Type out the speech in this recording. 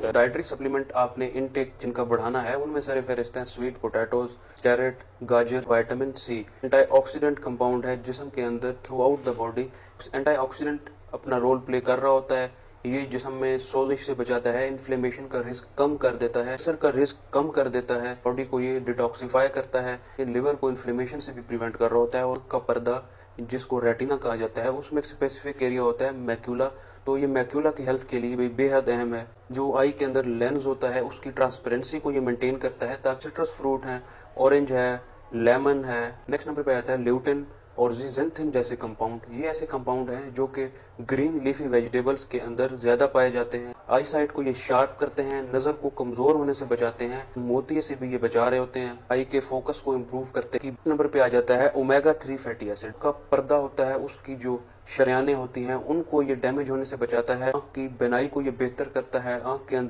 है। Dietary supplement आपने intake जिनका बढ़ाना है उनमें सारे फहरिस्त हैं स्वीट पोटैटोज, कैरेट, गाजर, विटामिन सी। एंटीऑक्सीडेंट कंपाउंड है जिस्म के अंदर through out the body. Antioxidant अपना रोल प्ले कर रहा होता है। ये जिस्म में सोजिश से बचाता है, इन्फ्लेमेशन का रिस्क कम कर देता है, कैंसर का रिस्क कम कर देता है, बॉडी को ये डिटॉक्सिफाई करता है, ये लिवर को इन्फ्लेमेशन से भी प्रिवेंट कर रहा होता है। और का पर्दा जिसको रेटिना कहा जाता है उसमें एक स्पेसिफिक एरिया होता है मैक्यूला। तो ये मैक्यूला की हेल्थ के लिए भी बेहद अहम है। जो आई के अंदर लेंस होता है उसकी ट्रांसपेरेंसी को ये मेंटेन करता है। ताकि सिट्रस फ्रूट है, ऑरेंज है, लेमन है। नेक्स्ट नंबर पे आता है ल्यूटिन और जीजेंथिन जैसे कंपाउंड। ये ऐसे कंपाउंड हैं जो कि ग्रीन लीफी वेजिटेबल्स के अंदर ज्यादा पाए जाते हैं। आई साइट को ये शार्प करते हैं, नजर को कमजोर होने से बचाते हैं, मोतिये से भी ये बचा रहे होते हैं, आई के फोकस को इम्प्रूव करते हैं। नंबर पे आ जाता है ओमेगा 3 फैटी एसिड का पर्दा होता है, उसकी जो शरियानें होती हैं उनको ये डैमेज होने से बचाता है। आंख की बिनाई को ये बेहतर करता है, आंख के अंदर